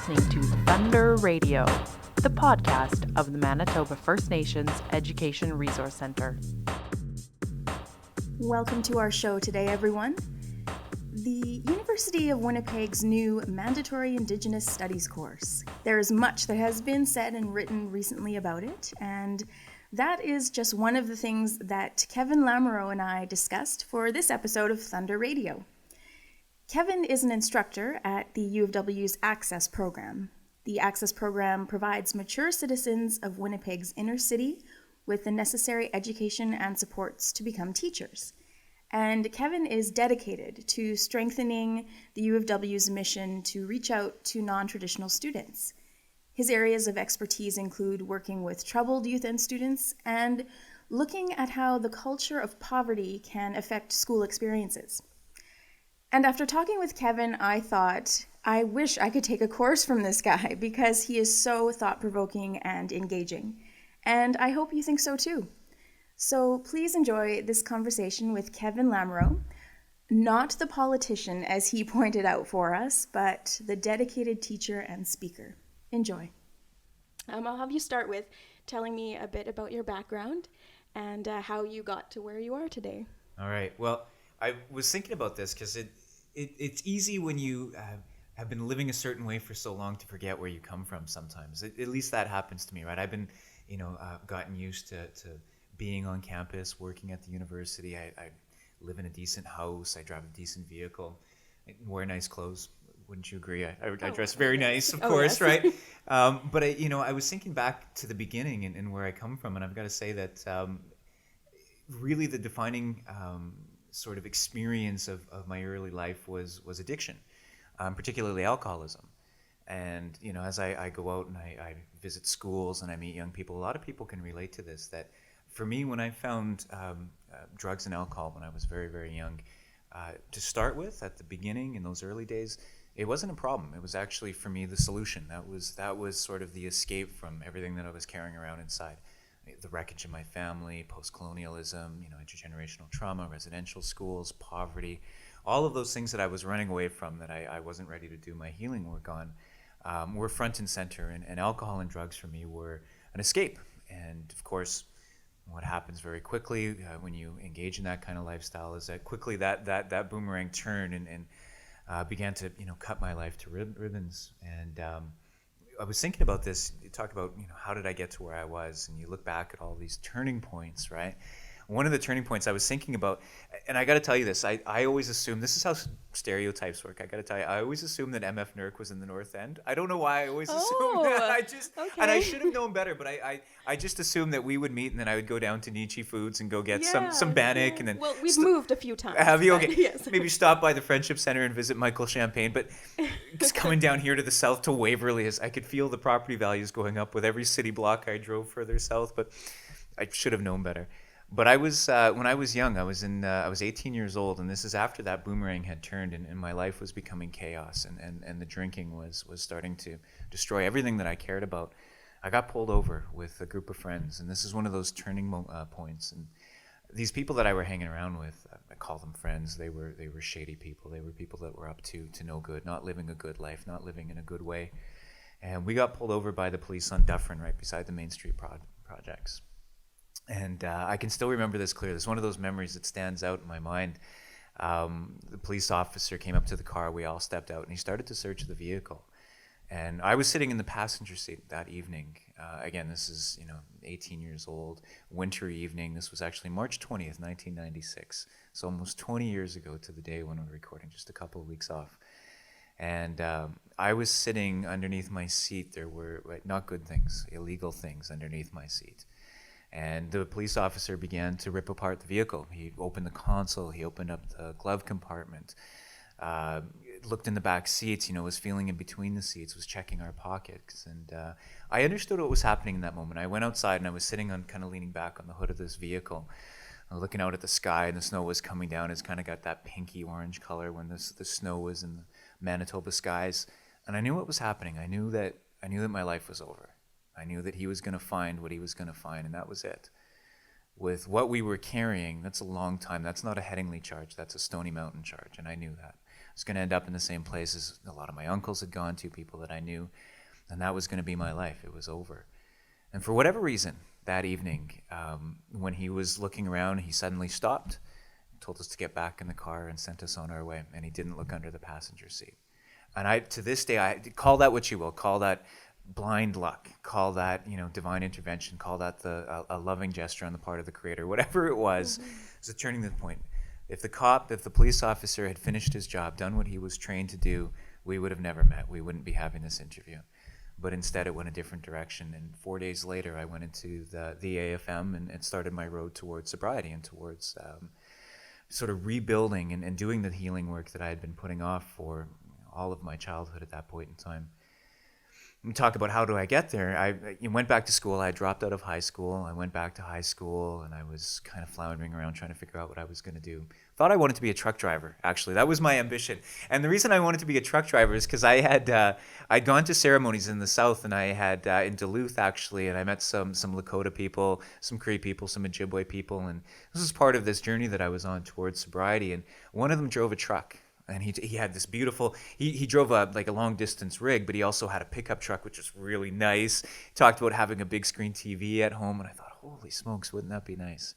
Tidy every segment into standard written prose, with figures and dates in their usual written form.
listening to Thunder Radio, the podcast of the Manitoba First Nations Education Resource Centre. Welcome to our show today, everyone. The University of Winnipeg's new mandatory Indigenous Studies course. There is much that has been said and written recently about it, and that is just one of the things that Kevin Lamoureux and I discussed for this episode of Thunder Radio. Kevin is an instructor at the U of W's Access program. The Access program provides mature citizens of Winnipeg's inner city with the necessary education and supports to become teachers. And Kevin is dedicated to strengthening the U of W's mission to reach out to non-traditional students. His areas of expertise include working with troubled youth and students and looking at how the culture of poverty can affect school experiences. And after talking with Kevin, I thought, I wish I could take a course from this guy because he is so thought-provoking and engaging. And I hope you think so too. So please enjoy this conversation with Kevin Lamoureux, not the politician as he pointed out for us, but the dedicated teacher and speaker. Enjoy. I'll have you start with telling me a bit about your background and how you got to where you are today. All right. Well, I was thinking about this because it's easy when you have been living a certain way for so long to forget where you come from sometimes. At least that happens to me, right? I've been, gotten used to being on campus, working at the university. I live in a decent house. I drive a decent vehicle. I wear nice clothes. Wouldn't you agree? I dress very nice, of course, yes. Right? But I was thinking back to the beginning and where I come from, and I've got to say that really the defining sort of experience of my early life was addiction, particularly alcoholism. And, as I go out and I visit schools and I meet young people, a lot of people can relate to this, that for me, when I found drugs and alcohol when I was very, very young, to start with, at the beginning, in those early days, it wasn't a problem. It was actually, for me, the solution. That was sort of the escape from everything that I was carrying around inside. The wreckage of my family, post-colonialism, intergenerational trauma, residential schools, poverty, all of those things that I was running away from that I wasn't ready to do my healing work on were front and center, and alcohol and drugs for me were an escape. And of course, what happens very quickly when you engage in that kind of lifestyle is that quickly that boomerang turned and began to cut my life to ribbons. And I was thinking about this. You talk about how did I get to where I was, and you look back at all these turning points, right? One of the turning points I was thinking about, and I got to tell you this, I always assume, this is how stereotypes work, I got to tell you, I always assumed that MFNERC was in the North End. I don't know why I always assumed that. And I should have known better, but I just assumed that we would meet and then I would go down to Nietzsche Foods and go get some bannock. And then well, we've moved a few times. Have you? Okay. Yes. Maybe stop by the Friendship Center and visit Michael Champagne. But just coming down here to the south to Waverly, I could feel the property values going up with every city block I drove further south, but I should have known better. But I was when I was young, I was 18 years old, and this is after that boomerang had turned, and my life was becoming chaos, and the drinking was starting to destroy everything that I cared about. I got pulled over with a group of friends, and this is one of those turning points. And these people that I were hanging around with, I call them friends. They were shady people. They were people that were up to no good, not living a good life, not living in a good way. And we got pulled over by the police on Dufferin, right beside the Main Street projects. And I can still remember this clearly. It's one of those memories that stands out in my mind. The police officer came up to the car. We all stepped out, and he started to search the vehicle. And I was sitting in the passenger seat that evening. Again, this is 18 years old, wintry evening. This was actually March 20th, 1996. So almost 20 years ago to the day when we're recording, just a couple of weeks off. And I was sitting underneath my seat. There were not good things, illegal things underneath my seat. And the police officer began to rip apart the vehicle. He opened the console. He opened up the glove compartment, looked in the back seats, was feeling in between the seats, was checking our pockets. And I understood what was happening in that moment. I went outside, and I was sitting on, kind of leaning back on the hood of this vehicle, looking out at the sky, and the snow was coming down. It's kind of got that pinky orange color when the snow was in the Manitoba skies. And I knew what was happening. I knew that my life was over. I knew that he was going to find what he was going to find, and that was it. With what we were carrying, that's a long time. That's not a Headingley charge. That's a Stony Mountain charge, and I knew that. was going to end up in the same place as a lot of my uncles had gone to, people that I knew, and that was going to be my life. It was over. And for whatever reason, that evening, when he was looking around, he suddenly stopped, told us to get back in the car, and sent us on our way. And he didn't look under the passenger seat. And to this day, I call that what you will, call that blind luck, call that, divine intervention, call that a loving gesture on the part of the Creator, whatever it was. It's a turning point. If the police officer had finished his job, done what he was trained to do, we would have never met. We wouldn't be having this interview. But instead, it went a different direction. And 4 days later, I went into the AFM and started my road towards sobriety and towards sort of rebuilding and doing the healing work that I had been putting off for all of my childhood at that point in time. We talk about how do I get there. I went back to school. I dropped out of high school. I went back to high school, and I was kind of floundering around trying to figure out what I was going to do. Thought I wanted to be a truck driver, actually. That was my ambition. And the reason I wanted to be a truck driver is because I'd gone to ceremonies in the South, and I had in Duluth, actually, and I met some Lakota people, some Cree people, some Ojibwe people, and this was part of this journey that I was on towards sobriety. And one of them drove a truck. And he had this beautiful, he drove a long distance rig, but he also had a pickup truck, which was really nice. He talked about having a big screen TV at home, and I thought, holy smokes, wouldn't that be nice?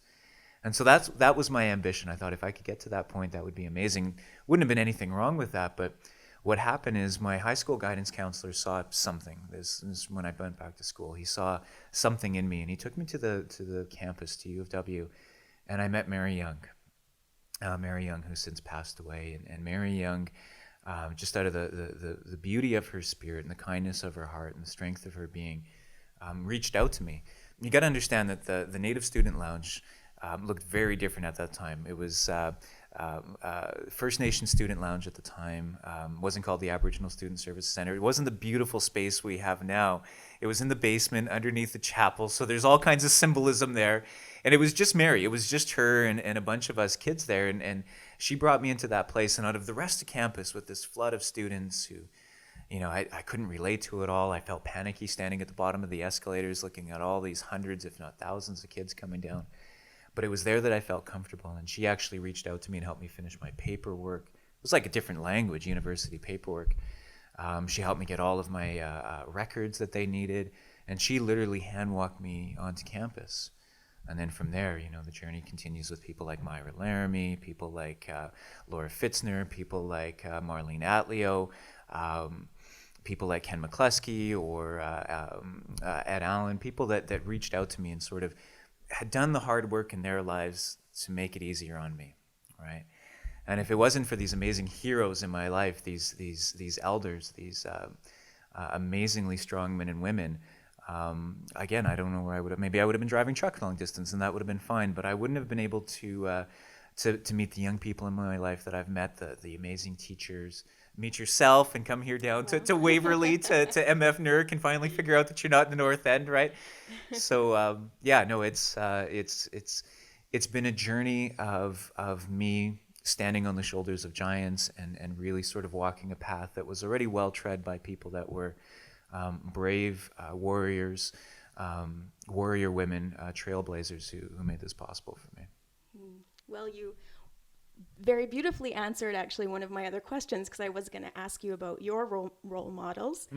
And so that was my ambition. I thought if I could get to that point, that would be amazing. Wouldn't have been anything wrong with that, but what happened is my high school guidance counselor saw something. This is when I went back to school. He saw something in me, and he took me to the campus, to U of W, and I met Mary Young. Mary Young, who since passed away, and Mary Young, just out of the beauty of her spirit and the kindness of her heart and the strength of her being, reached out to me. You got to understand that the Native Student Lounge looked very different at that time. It was First Nation Student Lounge at the time. Wasn't called the Aboriginal Student Service Center. It wasn't the beautiful space we have now. It was in the basement underneath the chapel. So there's all kinds of symbolism there. And it was just Mary. It was just her and a bunch of us kids there. And she brought me into that place. And out of the rest of campus with this flood of students who, I couldn't relate to it all. I felt panicky standing at the bottom of the escalators looking at all these hundreds, if not thousands of kids coming down. But it was there that I felt comfortable. And she actually reached out to me and helped me finish my paperwork. It was like a different language, university paperwork. She helped me get all of my records that they needed. And she literally hand-walked me onto campus. And then from there, the journey continues with people like Myra Laramie, people like Laura Fitzner, people like Marlene Atleo, people like Ken McCluskey or Ed Allen, people that reached out to me and sort of had done the hard work in their lives to make it easier on me, right? And if it wasn't for these amazing heroes in my life, these elders, these amazingly strong men and women, again, I don't know where I would have. Maybe I would have been driving truck long distance, and that would have been fine. But I wouldn't have been able to meet the young people in my life that I've met, the amazing teachers. Meet yourself and come here down to Waverly to MFNERC and finally figure out that you're not in the North End, right? So it's been a journey of me standing on the shoulders of giants and really sort of walking a path that was already well tread by people that were brave warriors, warrior women, trailblazers who made this possible for me. Well, you very beautifully answered actually one of my other questions, because I was going to ask you about your role models,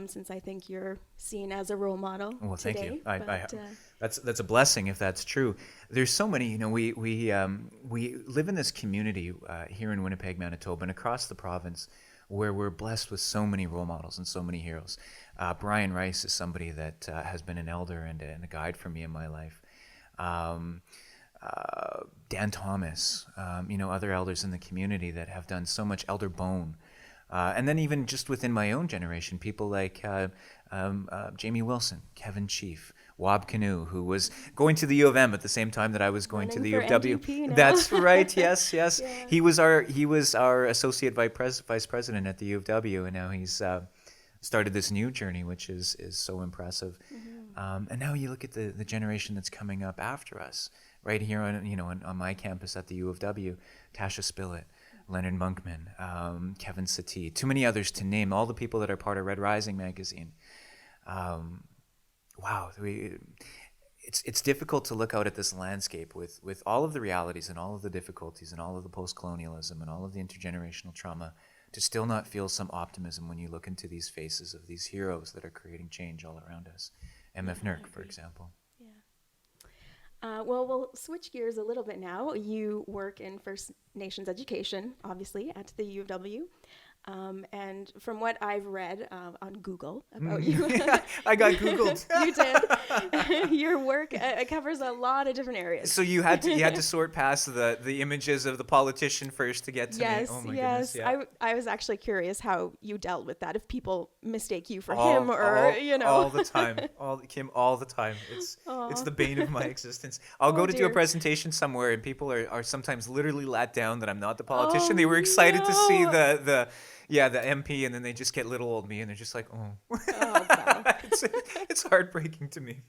since I think you're seen as a role model. Well, today, thank you. That's a blessing if that's true. There's so many. We live in this community here in Winnipeg, Manitoba, and across the province, where we're blessed with so many role models and so many heroes. Brian Rice is somebody that has been an elder and a guide for me in my life. Dan Thomas, other elders in the community that have done so much, Elder Bone. And then even just within my own generation, people like Jamie Wilson, Kevin Chief, Wab Canoe, who was going to the U of M at the same time that I was going to the U of W. That's right. Yes. Yeah. He was our associate vice president at the U of W, and now he's started this new journey, which is so impressive. Mm-hmm. And now you look at the generation that's coming up after us, right here on my campus at the U of W, Tasha Spillett, Leonard Monkman, Kevin Satie, too many others to name, all the people that are part of Red Rising magazine. Wow. it's difficult to look out at this landscape with all of the realities and all of the difficulties and all of the post-colonialism and all of the intergenerational trauma to still not feel some optimism when you look into these faces of these heroes that are creating change all around us. MFNERC, for example. Well, we'll switch gears a little bit now. You work in First Nations education, obviously, at the U of W. And from what I've read on Google about you, I got Googled. You did. Your work covers a lot of different areas. So you had to sort past the images of the politician first to get to me. Oh my goodness! Yeah. I was actually curious how you dealt with that. If people mistake you for him, or all the time, Kim, all the time. It's the bane of my existence. I'll go to do a presentation somewhere, and people are sometimes literally let down that I'm not the politician. They were excited to see the MP, and then they just get little old me, and they're just like, oh wow. It's heartbreaking to me.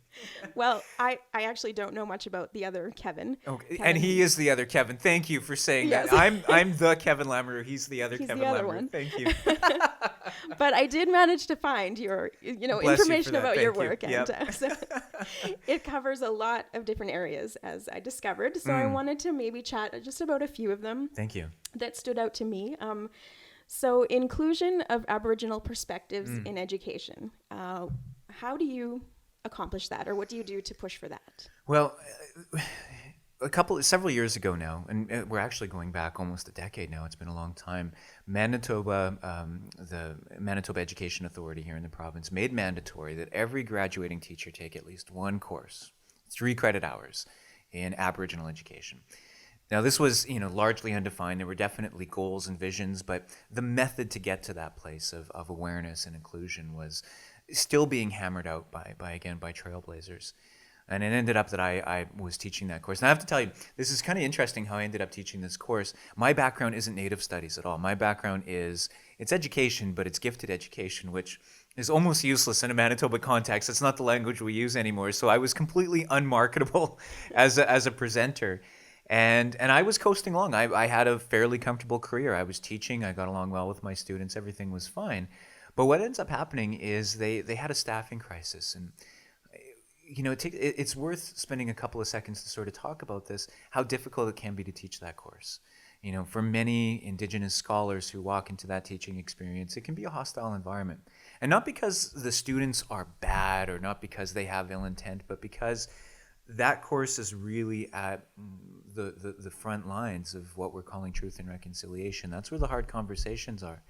Well, I actually don't know much about the other Kevin. Okay, and he is the other Kevin. Thank you for saying that. I'm the Kevin Lamoureux. He's the other Kevin Lamoureux. One. Thank you. But I did manage to find your, information about your work, and so it covers a lot of different areas, as I discovered. So I wanted to maybe chat just about a few of them. Thank you. That stood out to me. So inclusion of Aboriginal perspectives in education. How do you accomplish that, or what do you do to push for that? Well, several years ago now, and we're actually going back almost a decade now. It's been a long time. Manitoba, the Manitoba Education Authority here in the province, made mandatory that every graduating teacher take at least one course, 3 credit hours, in Aboriginal education. Now, this was, largely undefined. There were definitely goals and visions, but the method to get to that place of awareness and inclusion was still being hammered out by trailblazers. And it ended up that I was teaching that course. And I have to tell you, this is kind of interesting how I ended up teaching this course. My background isn't Native studies at all. My background it's education, but it's gifted education, which is almost useless in a Manitoba context. It's not the language we use anymore. So I was completely unmarketable as a presenter. And I was coasting along. I had a fairly comfortable career. I was teaching. I got along well with my students. Everything was fine. But what ends up happening is they had a staffing crisis. And, it's worth spending a couple of seconds to sort of talk about this, how difficult it can be to teach that course. For many Indigenous scholars who walk into that teaching experience, it can be a hostile environment. And not because the students are bad or not because they have ill intent, but because that course is really at the front lines of what we're calling truth and reconciliation. That's where the hard conversations are.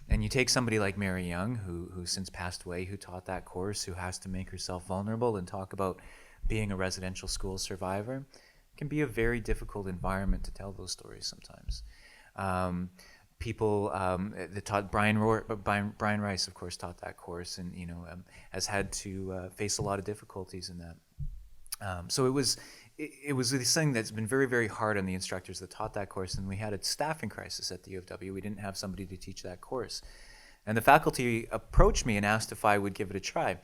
And you take somebody like Mary Young, who since passed away, who taught that course, who has to make herself vulnerable and talk about being a residential school survivor. It can be a very difficult environment to tell those stories sometimes. People that taught Brian Rice, of course, taught that course, and has had to face a lot of difficulties in that. So it was this thing that's been very, very hard on the instructors that taught that course, and we had a staffing crisis at the U of W. We didn't have somebody to teach that course. And the faculty approached me and asked if I would give it a try.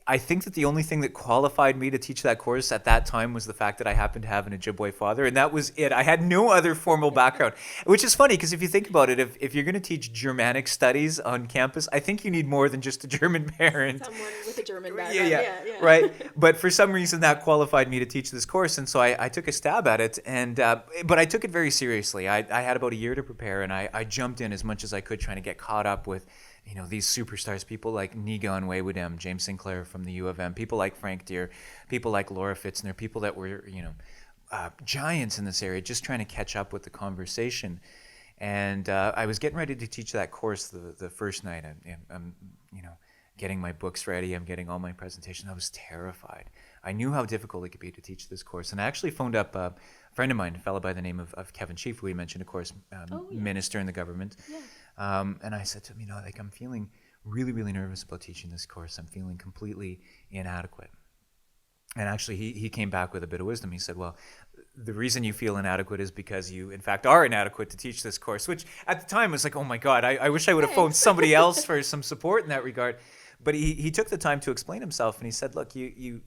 I think that the only thing that qualified me to teach that course at that time was the fact that I happened to have an Ojibwe father, and that was it. I had no other formal background, which is funny because if you think about it, if you're going to teach Germanic studies on campus, I think you need more than just a German parent. Someone with a German background. Yeah. Right. But for some reason, that qualified me to teach this course, and so I took a stab at it, and but I took it very seriously. I had about a year to prepare, and I jumped in as much as I could, trying to get caught up with these superstars, people like Nigan Waywudem, James Sinclair from the U of M, people like Frank Deere, people like Laura Fitzner, people that were, giants in this area, just trying to catch up with the conversation. And I was getting ready to teach that course the first night. I'm getting my books ready. I'm getting all my presentations. I was terrified. I knew how difficult it could be to teach this course. And I actually phoned up a friend of mine, a fellow by the name of Kevin Chief, who we mentioned, of course, minister in the government. Yeah. And I said to him, I'm feeling really, really nervous about teaching this course. I'm feeling completely inadequate. And actually, he came back with a bit of wisdom. He said, well, the reason you feel inadequate is because you, in fact, are inadequate to teach this course, which at the time was like, oh my God, I wish I would have phoned somebody else for some support in that regard. But he took the time to explain himself, and he said, look, you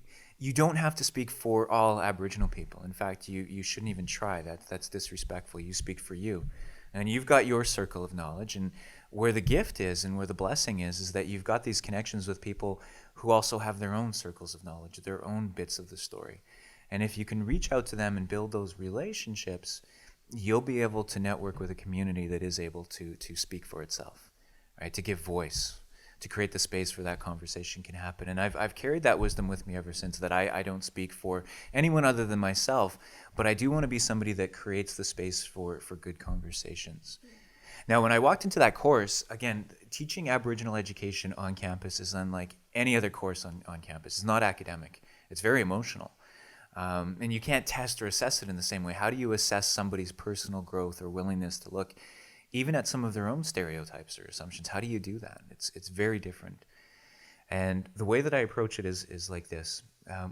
don't have to speak for all Aboriginal people. In fact, you shouldn't even try. That's disrespectful. You speak for you. And you've got your circle of knowledge, and where the gift is and where the blessing is that you've got these connections with people who also have their own circles of knowledge, their own bits of the story. And if you can reach out to them and build those relationships, you'll be able to network with a community that is able to speak for itself, right? To give voice, to create the space where that conversation can happen. And I've carried that wisdom with me ever since, that I don't speak for anyone other than myself, but I do want to be somebody that creates the space for good conversations. Now, when I walked into that course, again, teaching Aboriginal education on campus is unlike any other course on campus. It's not academic. It's very emotional. And you can't test or assess it in the same way. How do you assess somebody's personal growth or willingness to look even at some of their own stereotypes or assumptions? How do you do that? It's very different. And the way that I approach it is like this.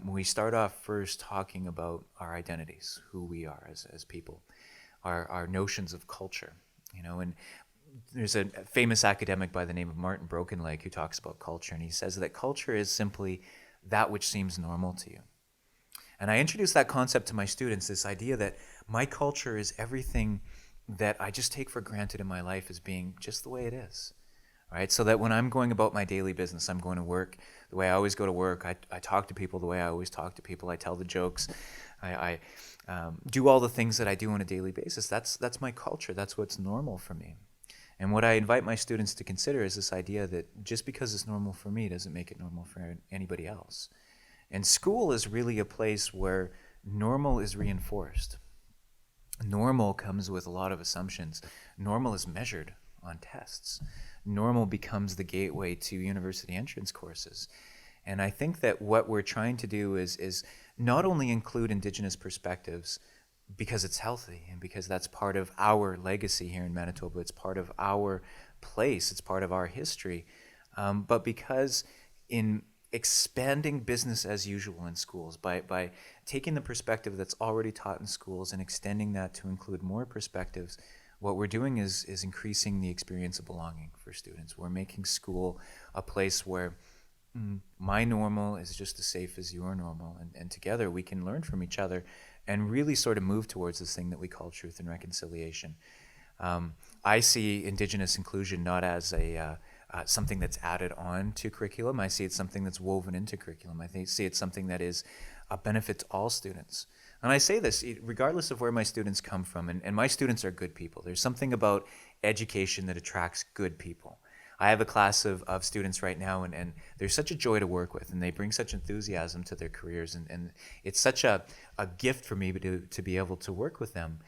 We start off first talking about our identities, who we are as people, our notions of culture. And there's a famous academic by the name of Martin Brokenleg who talks about culture, and he says that culture is simply that which seems normal to you. And I introduce that concept to my students, this idea that my culture is everything that I just take for granted in my life as being just the way it is. Right? So that when I'm going about my daily business, I'm going to work the way I always go to work. I talk to people the way I always talk to people. I tell the jokes. I do all the things that I do on a daily basis. That's my culture. That's what's normal for me. And what I invite my students to consider is this idea that just because it's normal for me doesn't make it normal for anybody else. And school is really a place where normal is reinforced. Normal comes with a lot of assumptions. Normal is measured on tests. Normal becomes the gateway to university entrance courses. And I think that what we're trying to do is not only include Indigenous perspectives because it's healthy and because that's part of our legacy here in Manitoba, it's part of our place, it's part of our history, but because in expanding business as usual in schools, by taking the perspective that's already taught in schools and extending that to include more perspectives, what we're doing is increasing the experience of belonging for students. We're making school a place where my normal is just as safe as your normal, and together we can learn from each other and really sort of move towards this thing that we call truth and reconciliation. I see Indigenous inclusion not as something that's added on to curriculum. I see it something that's woven into curriculum. I see it something that is a benefit to all students. And I say this regardless of where my students come from, and my students are good people. There's something about education that attracts good people. I have a class of students right now, and they're such a joy to work with, and they bring such enthusiasm to their careers, and it's such a gift for me to be able to work with them.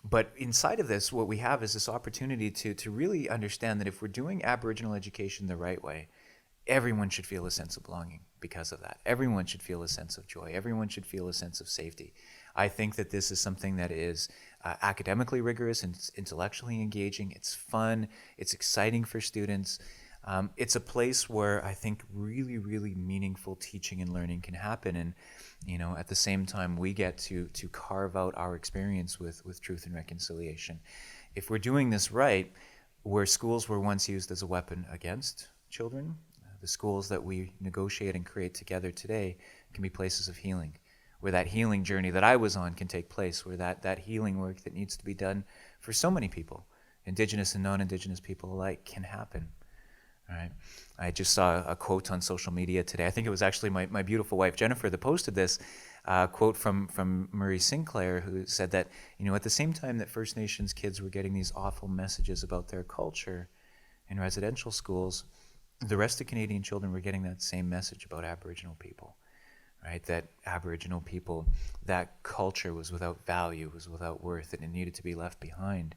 But inside of this, what we have is this opportunity to really understand that if we're doing Aboriginal education the right way, everyone should feel a sense of belonging because of that. Everyone should feel a sense of joy. Everyone should feel a sense of safety. I think that this is something that is academically rigorous and intellectually engaging. It's fun. It's exciting for students. It's a place where I think really, really meaningful teaching and learning can happen. And, at the same time, we get to carve out our experience with truth and reconciliation. If we're doing this right, where schools were once used as a weapon against children, the schools that we negotiate and create together today can be places of healing, where that healing journey that I was on can take place, where that healing work that needs to be done for so many people, Indigenous and non-Indigenous people alike, can happen. All right. I just saw a quote on social media today. I think it was actually my beautiful wife, Jennifer, that posted this quote from Murray Sinclair, who said that, at the same time that First Nations kids were getting these awful messages about their culture in residential schools, the rest of Canadian children were getting that same message about Aboriginal people, right? That Aboriginal people, that culture was without value, was without worth, and it needed to be left behind,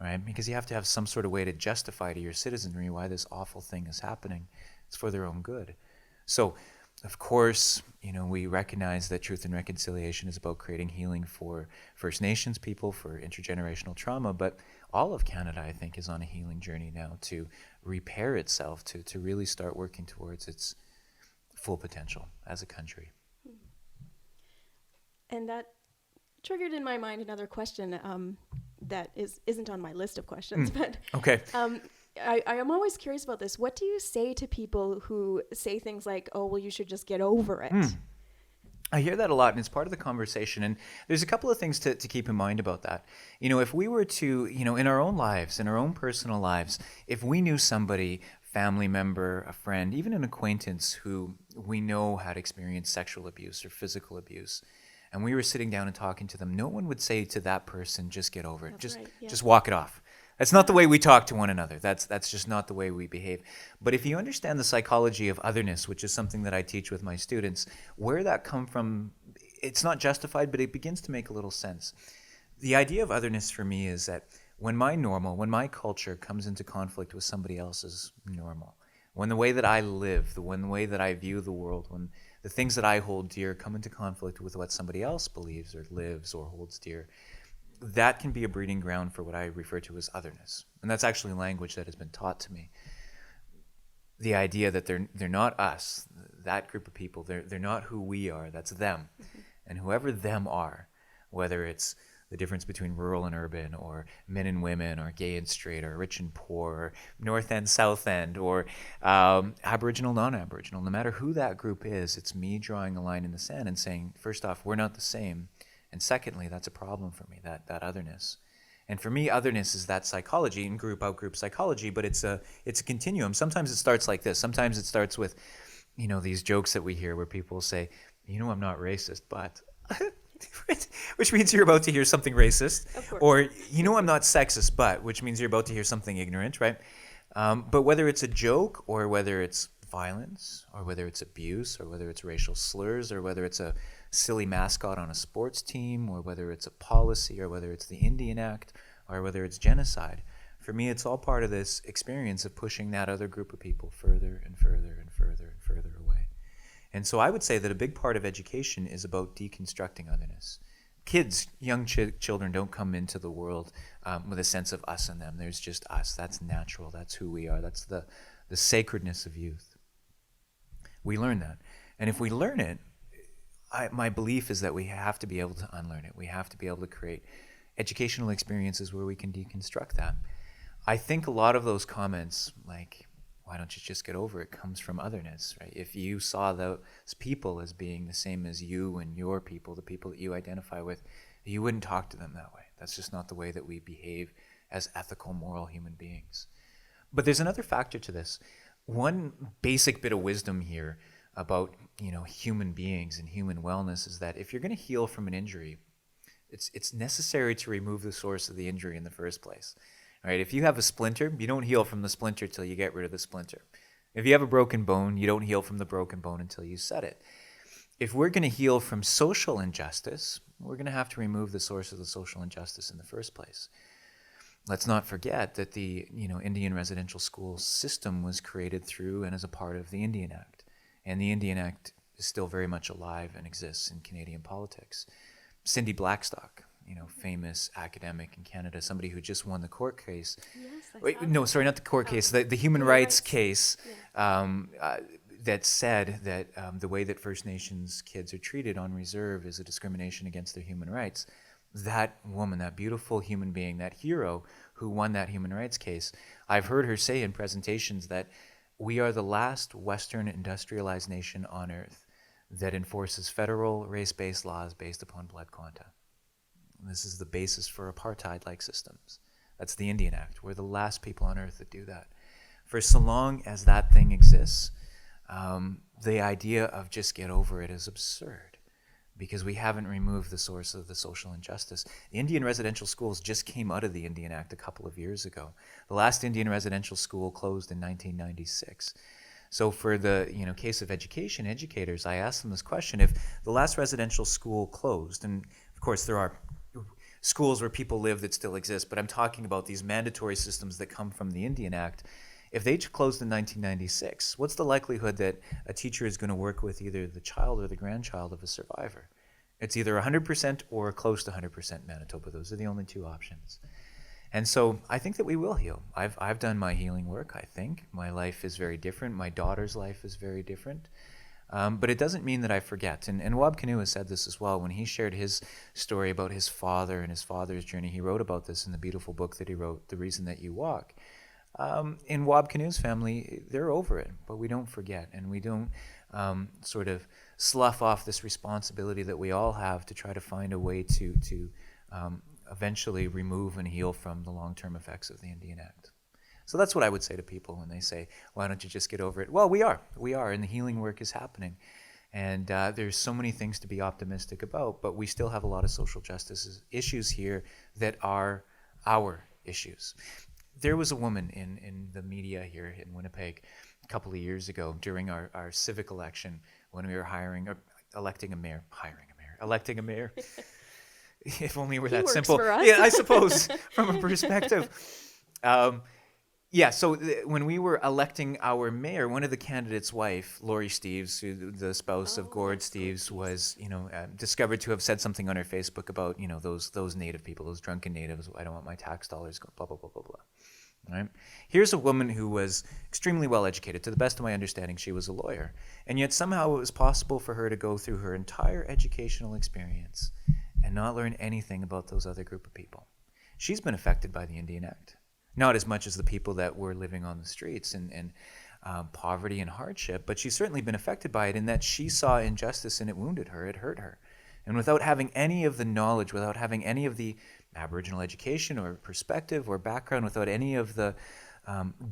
right? Because you have to have some sort of way to justify to your citizenry why this awful thing is happening. It's for their own good. So, of course, we recognize that truth and reconciliation is about creating healing for First Nations people, for intergenerational trauma, but all of Canada, I think, is on a healing journey now to repair itself, to really start working towards its full potential as a country. And that triggered in my mind another question that isn't on my list of questions, but okay. I am always curious about this. What do you say to people who say things like, "Oh, well, you should just get over it"? I hear that a lot, and it's part of the conversation. And there's a couple of things to keep in mind about that. If we were to, in our own lives, in our own personal lives, if we knew somebody, family member, a friend, even an acquaintance who we know had experienced sexual abuse or physical abuse, and we were sitting down and talking to them, no one would say to that person, just get over it. That's right, yeah. Just walk it off. That's not the way we talk to one another. That's just not the way we behave. But if you understand the psychology of otherness, which is something that I teach with my students, where that come from, it's not justified, but it begins to make a little sense. The idea of otherness for me is that when my culture comes into conflict with somebody else's normal, when the way that I live, the way that I view the world, when the things that I hold dear come into conflict with what somebody else believes or lives or holds dear, that can be a breeding ground for what I refer to as otherness. And that's actually language that has been taught to me. The idea that they're not us, that group of people, they're not who we are, that's them. Mm-hmm. And whoever them are, whether it's the difference between rural and urban, or men and women, or gay and straight, or rich and poor, or North End, South End, or Aboriginal, non-Aboriginal, no matter who that group is, it's me drawing a line in the sand and saying, first off, we're not the same. And secondly, that's a problem for me, that otherness. And for me, otherness is that psychology, in group-out-group psychology, but it's a continuum. Sometimes it starts like this. Sometimes it starts with, these jokes that we hear where people say, I'm not racist, but... which means you're about to hear something racist. Or, I'm not sexist, but, which means you're about to hear something ignorant, right? But whether it's a joke, or whether it's violence, or whether it's abuse, or whether it's racial slurs, or whether it's a silly mascot on a sports team, or whether it's a policy, or whether it's the Indian Act, or whether it's genocide, for me, it's all part of this experience of pushing that other group of people further and further and further and further away. And so I would say that a big part of education is about deconstructing otherness. Kids, young children don't come into the world with a sense of us and them. There's just us. That's natural. That's who we are. That's the sacredness of youth. We learn that. And if we learn it, my belief is that we have to be able to unlearn it. We have to be able to create educational experiences where we can deconstruct that. I think a lot of those comments, like, why don't you just get over it, comes from otherness, right? If you saw those people as being the same as you and your people, the people that you identify with, you wouldn't talk to them that way. That's just not the way that we behave as ethical, moral human beings. But there's another factor to this. One basic bit of wisdom here about, human beings and human wellness is that if you're going to heal from an injury, it's necessary to remove the source of the injury in the first place. Right? If you have a splinter, you don't heal from the splinter till you get rid of the splinter. If you have a broken bone, you don't heal from the broken bone until you set it. If we're going to heal from social injustice, we're going to have to remove the source of the social injustice in the first place. Let's not forget that the Indian residential school system was created through and as a part of the Indian Act. And the Indian Act is still very much alive and exists in Canadian politics. Cindy Blackstock, famous academic in Canada, somebody who just won the court case. Yes, not the court case, the human rights case that said that the way that First Nations kids are treated on reserve is a discrimination against their human rights. That woman, that beautiful human being, that hero who won that human rights case, I've heard her say in presentations that we are the last Western industrialized nation on earth that enforces federal race-based laws based upon blood quanta. This is the basis for apartheid-like systems. That's the Indian Act. We're the last people on earth that do that. For so long as that thing exists, the idea of just get over it is absurd because we haven't removed the source of the social injustice. The Indian residential schools just came out of the Indian Act a couple of years ago. The last Indian residential school closed in 1996. So for the case of educators, I asked them this question: if the last residential school closed, and of course there are schools where people live that still exist, but I'm talking about these mandatory systems that come from the Indian Act. If they closed in 1996, what's the likelihood that a teacher is going to work with either the child or the grandchild of a survivor? It's either 100% or close to 100% Manitoba. Those are the only two options. And so I think that we will heal. I've done my healing work, I think. My life is very different. My daughter's life is very different. But it doesn't mean that I forget. And Wab Kinew has said this as well. When he shared his story about his father and his father's journey, he wrote about this in the beautiful book that he wrote, The Reason That You Walk. in Wab Canoe's family, they're over it, but we don't forget, and we don't sort of slough off this responsibility that we all have to try to find a way to eventually remove and heal from the long-term effects of the Indian Act. So that's what I would say to people when they say, why don't you just get over it? Well, we are, and the healing work is happening. And there's so many things to be optimistic about, but we still have a lot of social justice issues here that are our issues. There was a woman in the media here in Winnipeg a couple of years ago during our civic election when we were electing a mayor. If only it were that simple. For us. Yeah, I suppose, from a perspective. When we were electing our mayor, one of the candidates' wife, Laurie Steeves, the spouse of Gord Steeves, was, discovered to have said something on her Facebook about, those native people, those drunken natives. I don't want my tax dollars going, blah, blah, blah, blah, blah. Right? Here's a woman who was extremely well educated. To the best of my understanding, she was a lawyer. And yet somehow it was possible for her to go through her entire educational experience and not learn anything about those other group of people. She's been affected by the Indian Act. Not as much as the people that were living on the streets in poverty and hardship, but she's certainly been affected by it in that she saw injustice and it wounded her, it hurt her. And without having any of the knowledge, without having any of the Aboriginal education or perspective or background, without any of the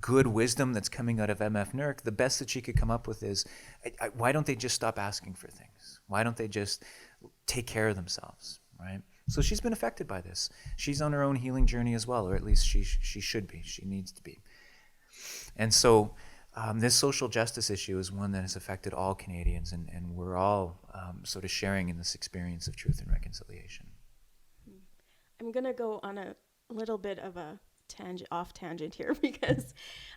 good wisdom that's coming out of MFNERC, the best that she could come up with is, why don't they just stop asking for things? Why don't they just take care of themselves, right? So she's been affected by this. She's on her own healing journey as well, or at least she should be. She needs to be. And so this social justice issue is one that has affected all Canadians, and we're all sort of sharing in this experience of truth and reconciliation. I'm going to go on a little bit of a off tangent here because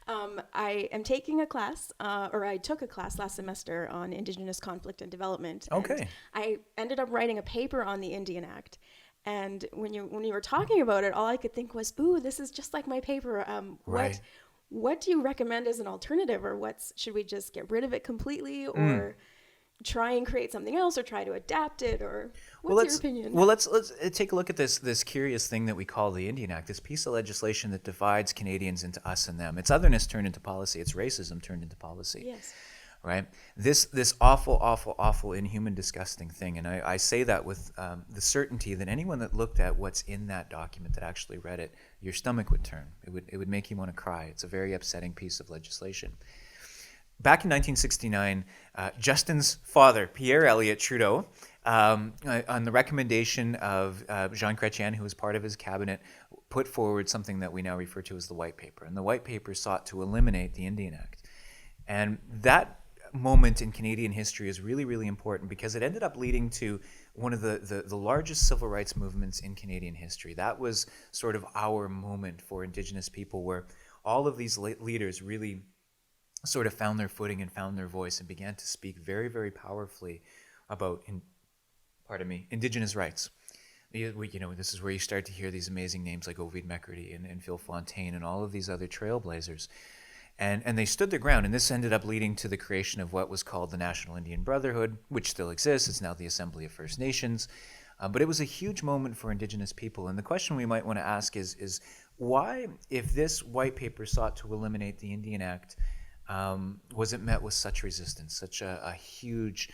I am taking a class, or I took a class last semester on Indigenous conflict and development. Okay. And I ended up writing a paper on the Indian Act. And when you were talking about it, all I could think was, ooh, this is just like my paper. Right. What do you recommend as an alternative, or should we just get rid of it completely, or try and create something else, or try to adapt it, or what's your opinion? Well, let's take a look at this curious thing that we call the Indian Act, this piece of legislation that divides Canadians into us and them. It's otherness turned into policy. It's racism turned into policy. Yes. Right? This awful, inhuman, disgusting thing. And I say that with the certainty that anyone that looked at what's in that document, that actually read it, your stomach would turn. It would make you want to cry. It's a very upsetting piece of legislation. Back in 1969, Justin's father, Pierre Elliott Trudeau, on the recommendation of Jean Chrétien, who was part of his cabinet, put forward something that we now refer to as the White Paper. And the White Paper sought to eliminate the Indian Act. And that moment in Canadian history is really, really important because it ended up leading to one of the largest civil rights movements in Canadian history. That was sort of our moment for Indigenous people, where all of these leaders really sort of found their footing and found their voice and began to speak very, very powerfully about Indigenous rights. This is where you start to hear these amazing names like Ovid McCurdy and Phil Fontaine and all of these other trailblazers. And they stood their ground, and this ended up leading to the creation of what was called the National Indian Brotherhood, which still exists. It's now the Assembly of First Nations. But it was a huge moment for Indigenous people. And the question we might want to ask is why, if this White Paper sought to eliminate the Indian Act, was it met with such resistance, such a huge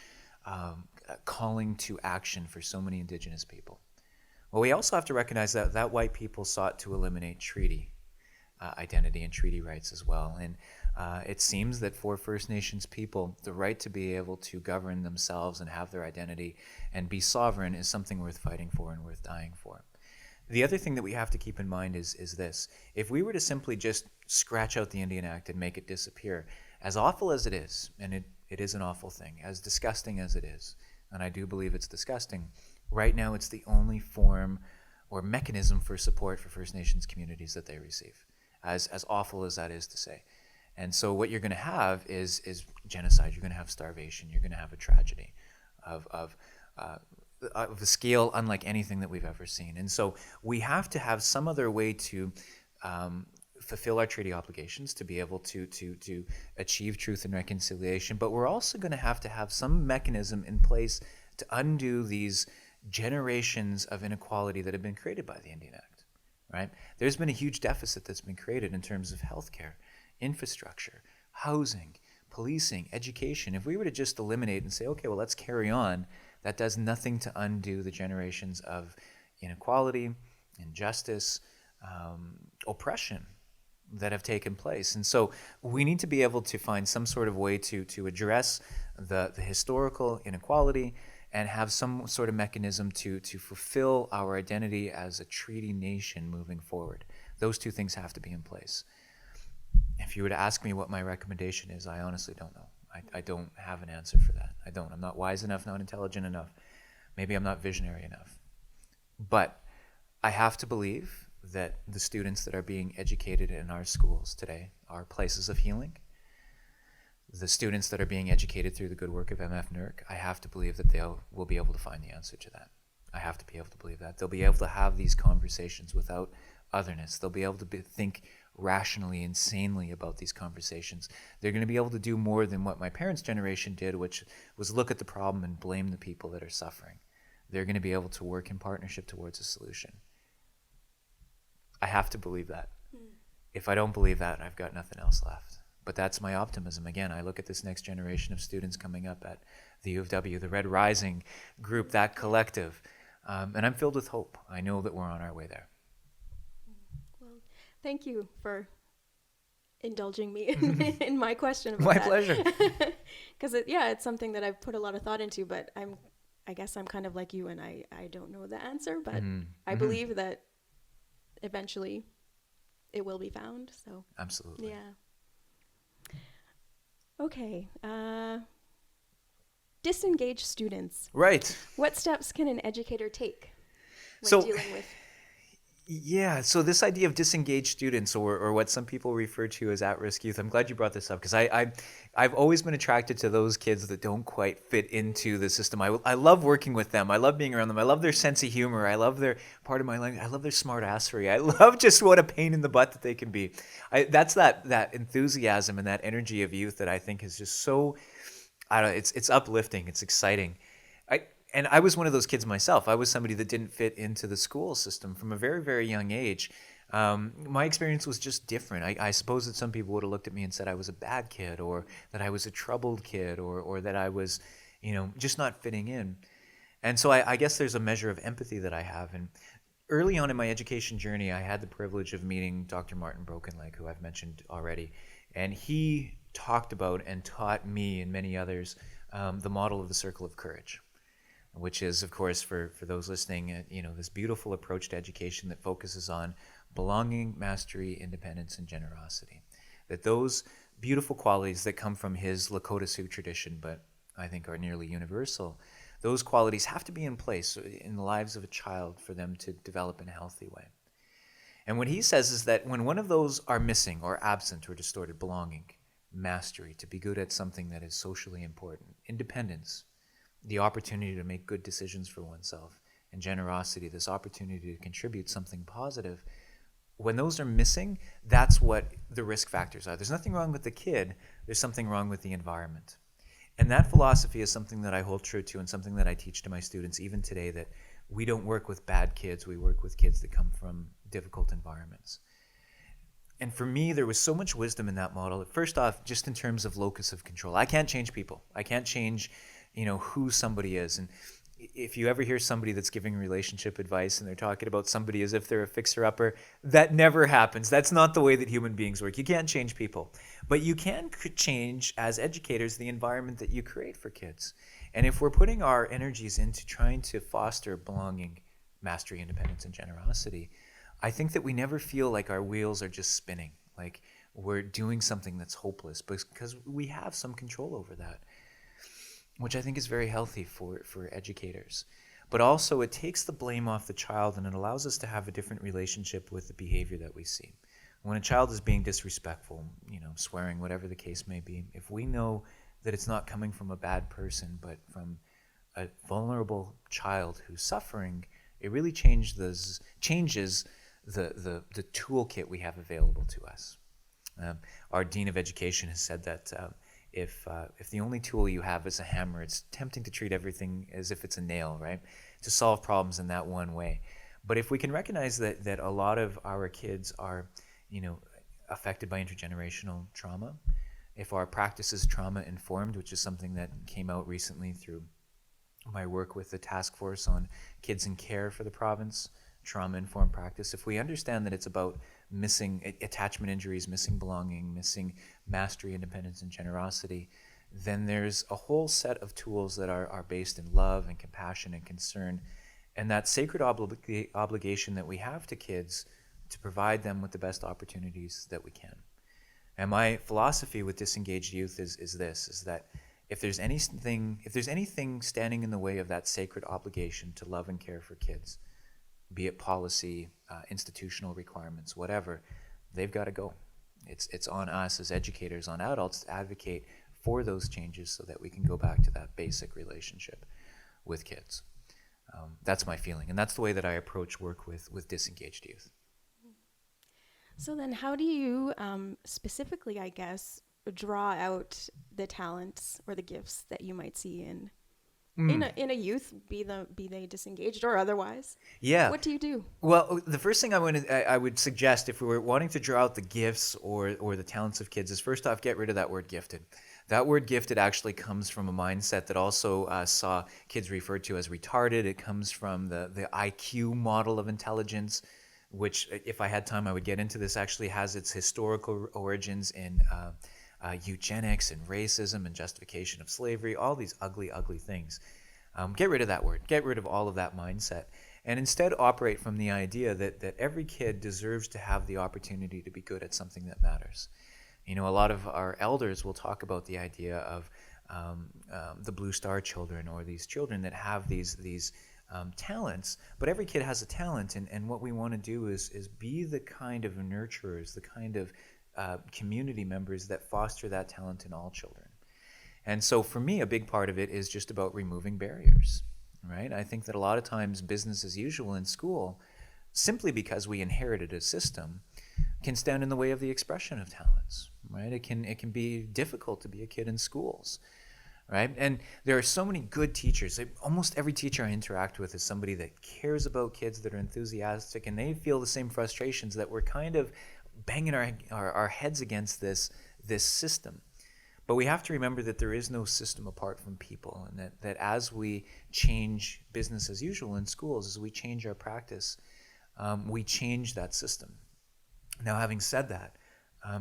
calling to action for so many Indigenous people? Well, we also have to recognize that white people sought to eliminate treaty identity and treaty rights as well. And it seems that for First Nations people, the right to be able to govern themselves and have their identity and be sovereign is something worth fighting for and worth dying for. The other thing that we have to keep in mind is this. If we were to simply just scratch out the Indian Act and make it disappear, as awful as it is, and it is an awful thing, as disgusting as it is, and I do believe it's disgusting, right now it's the only form or mechanism for support for First Nations communities that they receive, as awful as that is to say. And so what you're going to have is genocide. You're going to have starvation. You're going to have a tragedy of a scale unlike anything that we've ever seen. And so we have to have some other way to fulfill our treaty obligations, to be able to achieve truth and reconciliation. But we're also going to have some mechanism in place to undo these generations of inequality that have been created by the Indian Act. right? There's been a huge deficit that's been created in terms of healthcare, infrastructure, housing, policing, education. If we were to just eliminate and say, okay, well, let's carry on, that does nothing to undo the generations of inequality, injustice, oppression that have taken place. And so we need to be able to find some sort of way to address the historical inequality and have some sort of mechanism to fulfill our identity as a treaty nation moving forward. Those two things have to be in place. If you were to ask me what my recommendation is, I honestly don't know. I don't have an answer for that. I don't. I'm not wise enough, not intelligent enough. Maybe I'm not visionary enough. But I have to believe that the students that are being educated in our schools today are places of healing. The students that are being educated through the good work of MFNERC, I have to believe that will be able to find the answer to that. I have to be able to believe that. They'll be able to have these conversations without otherness. They'll be able to think rationally and sanely about these conversations. They're going to be able to do more than what my parents' generation did, which was look at the problem and blame the people that are suffering. They're going to be able to work in partnership towards a solution. I have to believe that. If I don't believe that, I've got nothing else left. But that's my optimism. Again, I look at this next generation of students coming up at the U of W, the Red Rising group, that collective, and I'm filled with hope. I know that we're on our way there. Well, thank you for indulging me in my question about My that. pleasure. Because it's something that I've put a lot of thought into, but I guess I'm kind of like you, and I don't know the answer, but I believe that eventually it will be found. So Absolutely. yeah. Okay. Disengaged students. Right. What steps can an educator take when So- dealing with? Yeah, so this idea of disengaged students, or what some people refer to as at-risk youth, I'm glad you brought this up, because I've always been attracted to those kids that don't quite fit into the system. I love working with them. I love being around them. I love their sense of humor. I love their part of my language. I love their smart assery. I love just what a pain in the butt that they can be. That's that enthusiasm and that energy of youth that I think is just so, it's uplifting. It's exciting. And I was one of those kids myself. I was somebody that didn't fit into the school system from a very, very young age. My experience was just different. I suppose that some people would have looked at me and said I was a bad kid, or that I was a troubled kid, or that I was, just not fitting in. And so I guess there's a measure of empathy that I have. And early on in my education journey, I had the privilege of meeting Dr. Martin Brokenleg, who I've mentioned already. And he talked about and taught me and many others the model of the circle of courage, which is, of course, for those listening, this beautiful approach to education that focuses on belonging, mastery, independence, and generosity. That those beautiful qualities that come from his Lakota Sioux tradition, but I think are nearly universal, those qualities have to be in place in the lives of a child for them to develop in a healthy way. And what he says is that when one of those are missing or absent or distorted, belonging, mastery, to be good at something that is socially important, independence, the opportunity to make good decisions for oneself, and generosity, this opportunity to contribute something positive, when those are missing, that's what the risk factors are. There's nothing wrong with the kid, there's something wrong with the environment. And that philosophy is something that I hold true to, and something that I teach to my students even today, that we don't work with bad kids, we work with kids that come from difficult environments. And for me, there was so much wisdom in that model. First off, just in terms of locus of control. I can't change people. I can't change who somebody is. And if you ever hear somebody that's giving relationship advice and they're talking about somebody as if they're a fixer-upper, that never happens. That's not the way that human beings work. You can't change people. But you can change, as educators, the environment that you create for kids. And if we're putting our energies into trying to foster belonging, mastery, independence, and generosity, I think that we never feel like our wheels are just spinning, like we're doing something that's hopeless, because we have some control over that, which I think is very healthy for educators. But also it takes the blame off the child, and it allows us to have a different relationship with the behavior that we see. When a child is being disrespectful, swearing, whatever the case may be, if we know that it's not coming from a bad person, but from a vulnerable child who's suffering, it really changes the toolkit we have available to us. Our Dean of Education has said that if the only tool you have is a hammer, it's tempting to treat everything as if it's a nail, right? To solve problems in that one way. But if we can recognize that a lot of our kids are, affected by intergenerational trauma, if our practice is trauma informed, which is something that came out recently through my work with the task force on kids in care for the province, trauma informed practice, if we understand that it's about missing attachment injuries, missing belonging, missing mastery, independence, and generosity, then there's a whole set of tools that are based in love and compassion and concern, and that sacred obligation that we have to kids to provide them with the best opportunities that we can. And my philosophy with disengaged youth is that if there's anything standing in the way of that sacred obligation to love and care for kids, be it policy, institutional requirements, whatever, they've got to go. It's on us as educators, on adults, to advocate for those changes so that we can go back to that basic relationship with kids. That's my feeling, and that's the way that I approach work with disengaged youth. So then how do you specifically, I guess, draw out the talents or the gifts that you might see in a youth, be they disengaged or otherwise? Yeah. What do you do? Well, the first thing I would suggest, if we were wanting to draw out the gifts or the talents of kids, is first off, get rid of that word gifted. That word gifted actually comes from a mindset that also saw kids referred to as retarded. It comes from the IQ model of intelligence, which, if I had time, I would get into this, actually has its historical origins in eugenics and racism and justification of slavery, all these ugly, ugly things. Get rid of that word. Get rid of all of that mindset. And instead operate from the idea that every kid deserves to have the opportunity to be good at something that matters. A lot of our elders will talk about the idea of the Blue Star children, or these children that have these talents, but every kid has a talent, and what we want to do is be the kind of nurturers, the kind of community members that foster that talent in all children. And so for me, a big part of it is just about removing barriers, right? I think that a lot of times business as usual in school, simply because we inherited a system, can stand in the way of the expression of talents, right? It can be difficult to be a kid in schools, right? And there are so many good teachers. Almost every teacher I interact with is somebody that cares about kids, that are enthusiastic, and they feel the same frustrations, that we're kind of banging our heads against this system. But we have to remember that there is no system apart from people, and that as we change business as usual in schools, as we change our practice, we change that system. Now, having said that,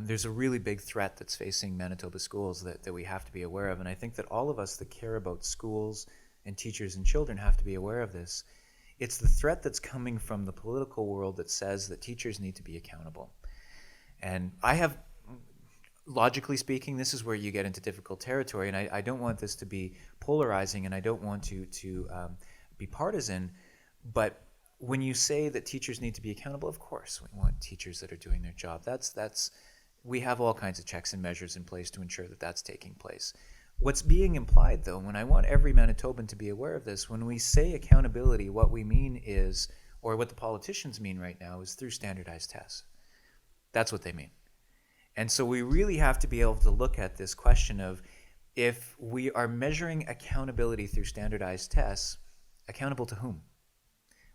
there's a really big threat that's facing Manitoba schools that we have to be aware of, and I think that all of us that care about schools and teachers and children have to be aware of this. It's the threat that's coming from the political world that says that teachers need to be accountable. And logically speaking, this is where you get into difficult territory, and I don't want this to be polarizing, and I don't want to be partisan, but when you say that teachers need to be accountable, of course we want teachers that are doing their job. We have all kinds of checks and measures in place to ensure that that's taking place. What's being implied, though, when I want every Manitoban to be aware of this, when we say accountability, what we mean is, or what the politicians mean right now, is through standardized tests. That's what they mean. And so we really have to be able to look at this question of, if we are measuring accountability through standardized tests, accountable to whom?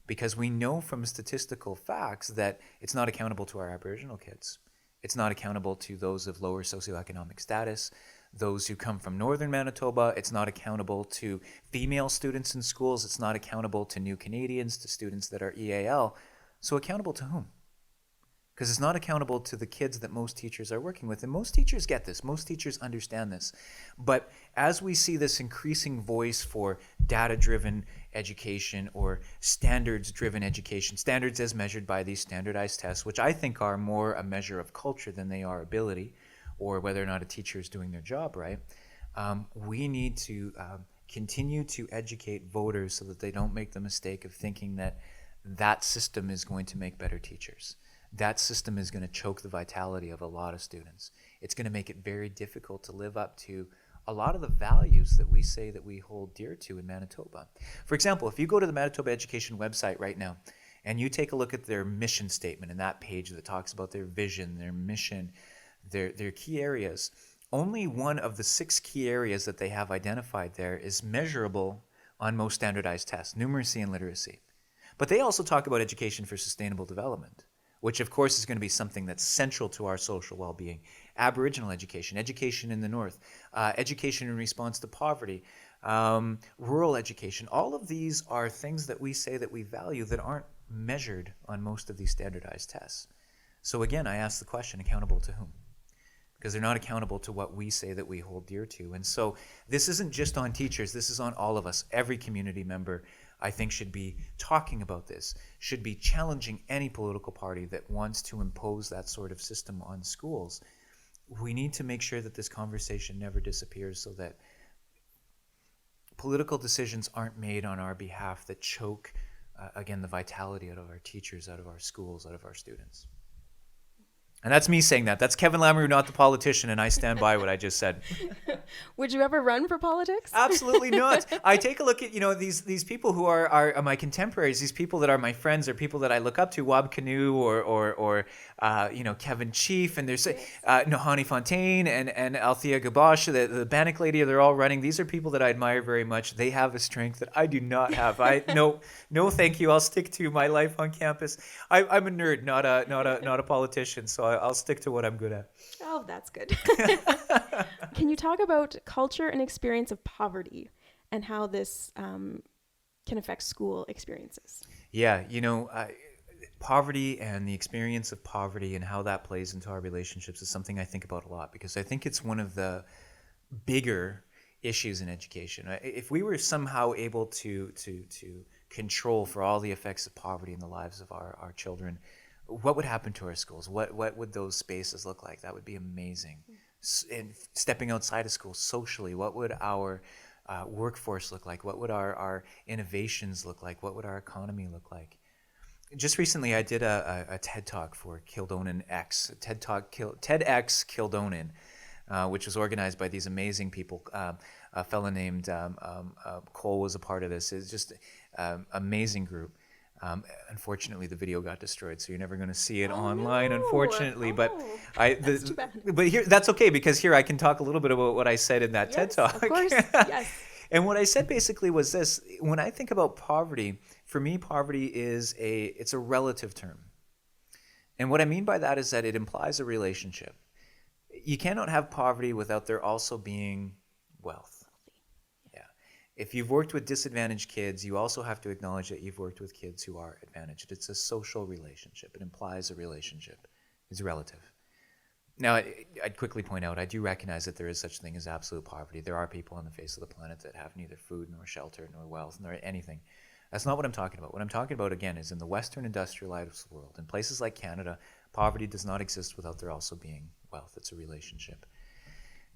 Because we know from statistical facts that it's not accountable to our Aboriginal kids. It's not accountable to those of lower socioeconomic status, those who come from northern Manitoba. It's not accountable to female students in schools. It's not accountable to new Canadians, to students that are EAL. So accountable to whom? Because it's not accountable to the kids that most teachers are working with. And most teachers get this. Most teachers understand this. But as we see this increasing voice for data-driven education or standards-driven education, standards as measured by these standardized tests, which I think are more a measure of culture than they are ability, or whether or not a teacher is doing their job right, we need to continue to educate voters so that they don't make the mistake of thinking that system is going to make better teachers. That system is going to choke the vitality of a lot of students. It's going to make it very difficult to live up to a lot of the values that we say that we hold dear to in Manitoba. For example, if you go to the Manitoba Education website right now and you take a look at their mission statement and that page that talks about their vision, their mission, their key areas, only one of the 6 key areas that they have identified there is measurable on most standardized tests, numeracy and literacy. But they also talk about education for sustainable development, which of course is going to be something that's central to our social well-being. Aboriginal education, education in the North, education in response to poverty, rural education. All of these are things that we say that we value that aren't measured on most of these standardized tests. So again, I ask the question, accountable to whom? Because they're not accountable to what we say that we hold dear to. And so this isn't just on teachers, this is on all of us. Every community member, I think, should be talking about this, should be challenging any political party that wants to impose that sort of system on schools. We need to make sure that this conversation never disappears so that political decisions aren't made on our behalf that choke, again, the vitality out of our teachers, out of our schools, out of our students. And that's me saying that. That's Kevin Lamoureux, not the politician, and I stand by what I just said. Would you ever run for politics? Absolutely not. I take a look at, these people who are my contemporaries, these people that are my friends or people that I look up to, Wab Canoe or Kevin Chief, and there's Nohani Fontaine and Althea Gabosh, the Bannock lady, they're all running. These are people that I admire very much. They have a strength that I do not have. No, thank you. I'll stick to my life on campus. I'm a nerd, not a politician, so I'll stick to what I'm good at. Oh, that's good. Can you talk about culture and experience of poverty and how this can affect school experiences? Yeah, poverty and the experience of poverty and how that plays into our relationships is something I think about a lot, because I think it's one of the bigger issues in education. If we were somehow able to control for all the effects of poverty in the lives of our children, what would happen to our schools? What would those spaces look like? That would be amazing. And stepping outside of school socially, what would our workforce look like? What would our innovations look like? What would our economy look like? Just recently, I did a TED Talk for Kildonan X, TEDx Kildonan, which was organized by these amazing people. A fellow named Cole was a part of this. It's just amazing group. Unfortunately, the video got destroyed, so you're never going to see it online, unfortunately. But here, that's okay, because here I can talk a little bit about what I said in that TED Talk. Of course, yes. And what I said basically was this: when I think about poverty, for me, poverty it's a relative term. And what I mean by that is that it implies a relationship. You cannot have poverty without there also being wealth. If you've worked with disadvantaged kids, you also have to acknowledge that you've worked with kids who are advantaged. It's a social relationship. It implies a relationship. It's relative. Now, I'd quickly point out, I do recognize that there is such a thing as absolute poverty. There are people on the face of the planet that have neither food nor shelter nor wealth nor anything. That's not what I'm talking about. What I'm talking about, again, is in the Western industrialized world. In places like Canada, poverty does not exist without there also being wealth. It's a relationship.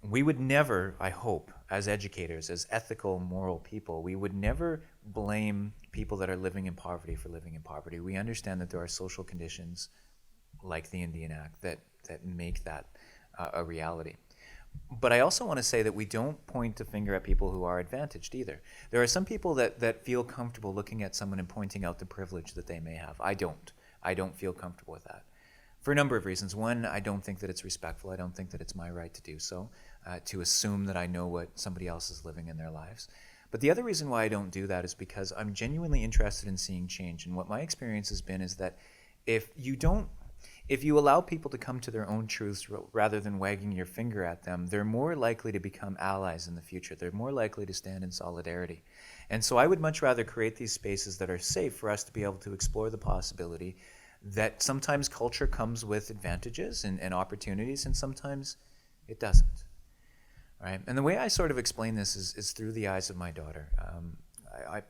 We would never, I hope, as educators, as ethical, moral people, we would never blame people that are living in poverty for living in poverty. We understand that there are social conditions like the Indian Act that make that a reality. But I also want to say that we don't point the finger at people who are advantaged either. There are some people that feel comfortable looking at someone and pointing out the privilege that they may have. I don't feel comfortable with that. For a number of reasons. One, I don't think that it's respectful. I don't think that it's my right to do so, to assume that I know what somebody else is living in their lives. But the other reason why I don't do that is because I'm genuinely interested in seeing change. And what my experience has been is that if you allow people to come to their own truths rather than wagging your finger at them, they're more likely to become allies in the future. They're more likely to stand in solidarity. And so I would much rather create these spaces that are safe for us to be able to explore the possibility that sometimes culture comes with advantages and opportunities, and sometimes it doesn't. Right? And the way I sort of explain this is through the eyes of my daughter. I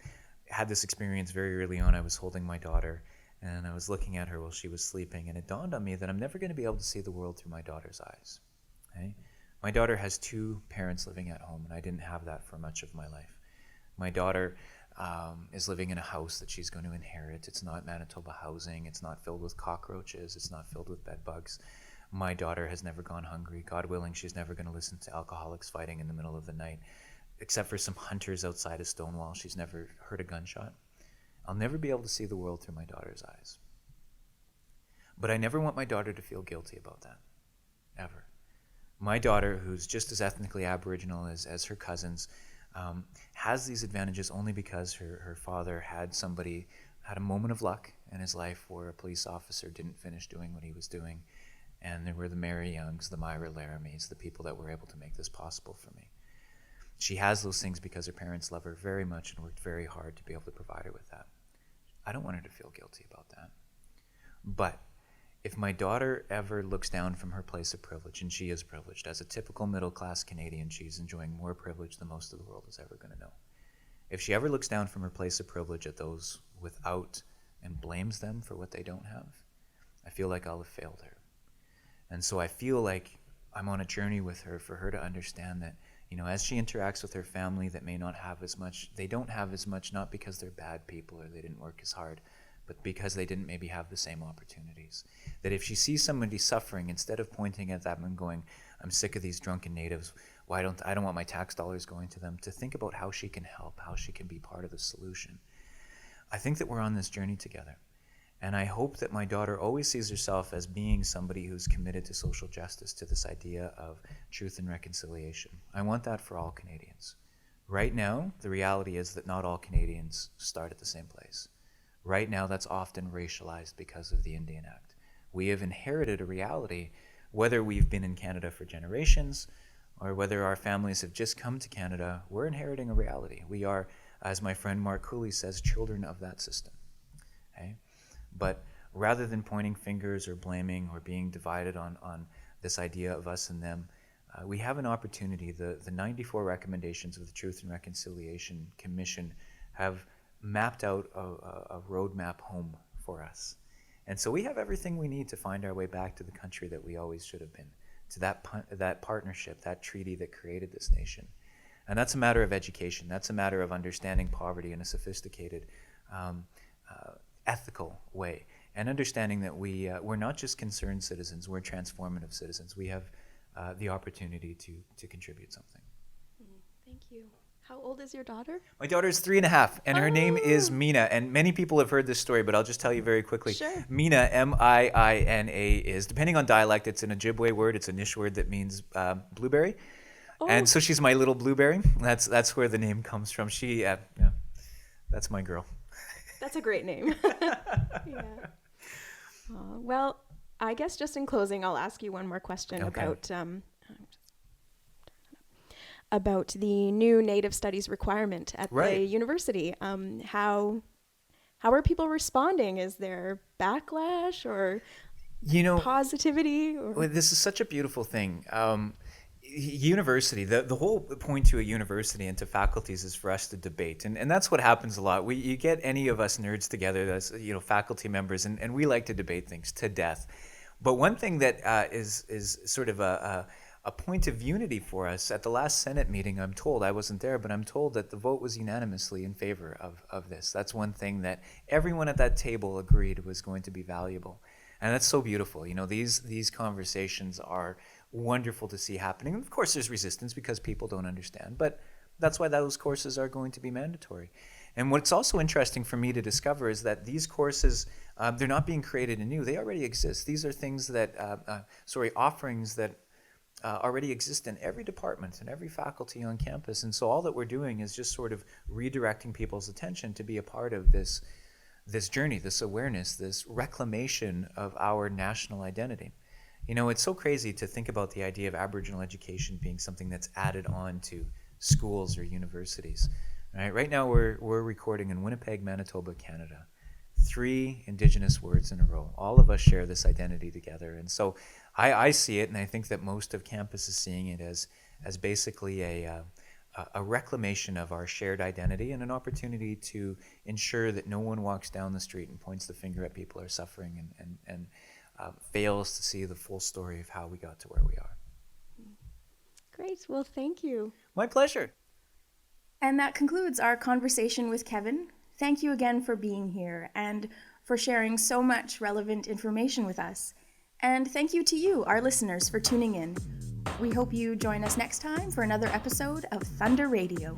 had this experience very early on. I was holding my daughter, and I was looking at her while she was sleeping, and it dawned on me that I'm never going to be able to see the world through my daughter's eyes. Okay? My daughter has 2 parents living at home, and I didn't have that for much of my life. My daughter is living in a house that she's going to inherit. It's not Manitoba housing. It's not filled with cockroaches. It's not filled with bed bugs. My daughter has never gone hungry. God willing, she's never going to listen to alcoholics fighting in the middle of the night. Except for some hunters outside of Stonewall, she's never heard a gunshot. I'll never be able to see the world through my daughter's eyes. But I never want my daughter to feel guilty about that. Ever. My daughter, who's just as ethnically Aboriginal as her cousins, has these advantages only because her father had somebody had a moment of luck in his life where a police officer didn't finish doing what he was doing. And there were the Mary Youngs, the Myra Laramies, the people that were able to make this possible for me. She has those things because her parents love her very much and worked very hard to be able to provide her with that. I don't want her to feel guilty about that. But if my daughter ever looks down from her place of privilege, and she is privileged, as a typical middle-class Canadian, she's enjoying more privilege than most of the world is ever going to know. If she ever looks down from her place of privilege at those without and blames them for what they don't have, I feel like I'll have failed her. And so I feel like I'm on a journey with her for her to understand that, as she interacts with her family that may not have as much, they don't have as much not because they're bad people or they didn't work as hard, but because they didn't maybe have the same opportunities. That if she sees somebody suffering, instead of pointing at them and going, I'm sick of these drunken natives, I don't want my tax dollars going to them, to think about how she can help, how she can be part of the solution. I think that we're on this journey together. And I hope that my daughter always sees herself as being somebody who's committed to social justice, to this idea of truth and reconciliation. I want that for all Canadians. Right now, the reality is that not all Canadians start at the same place. Right now, that's often racialized because of the Indian Act. We have inherited a reality, whether we've been in Canada for generations or whether our families have just come to Canada, we're inheriting a reality. We are, as my friend Mark Cooley says, children of that system. Okay? But rather than pointing fingers or blaming or being divided on this idea of us and them, we have an opportunity. The 94 recommendations of the Truth and Reconciliation Commission have mapped out a roadmap home for us. And so we have everything we need to find our way back to the country that we always should have been, to that partnership, that treaty that created this nation. And that's a matter of education. That's a matter of understanding poverty in a sophisticated, ethical way, and understanding that we're not just concerned citizens, we're transformative citizens. We have the opportunity to contribute something. Thank you. How old is your daughter? My daughter is 3.5, and her name is Mina. And many people have heard this story, but I'll just tell you very quickly. Sure. Mina, M-I-I-N-A, is, depending on dialect, it's an Ojibwe word. It's a Nish word that means blueberry. Oh. And so she's my little blueberry. That's where the name comes from. That's my girl. That's a great name. Yeah. Well, I guess just in closing, I'll ask you one more question about the new Native Studies requirement at the university. How are people responding? Is there backlash or positivity? Well, this is such a beautiful thing. University, the whole point to a university and to faculties is for us to debate, and that's what happens a lot. You get any of us nerds together as faculty members, and we like to debate things to death. But one thing that is sort of a point of unity for us at the last Senate meeting, I'm told, I wasn't there, but I'm told that the vote was unanimously in favor of this. That's one thing that everyone at that table agreed was going to be valuable, and that's so beautiful. These conversations are wonderful to see happening. Of course, there's resistance because people don't understand, but that's why those courses are going to be mandatory. And what's also interesting for me to discover is that these courses, they're not being created anew. They already exist. These are things offerings that already exist in every department and every faculty on campus. And so all that we're doing is just sort of redirecting people's attention to be a part of this journey, this awareness, this reclamation of our national identity. It's so crazy to think about the idea of Aboriginal education being something that's added on to schools or universities. Right now we're recording in Winnipeg, Manitoba, Canada. 3 Indigenous words in a row. All of us share this identity together. And so I see it, and I think that most of campus is seeing it as basically a reclamation of our shared identity and an opportunity to ensure that no one walks down the street and points the finger at people who are suffering and fails to see the full story of how we got to where we are. Great. Well, thank you. My pleasure. And that concludes our conversation with Kevin. Thank you again for being here and for sharing so much relevant information with us. And thank you to you, our listeners, for tuning in. We hope you join us next time for another episode of Thunder Radio.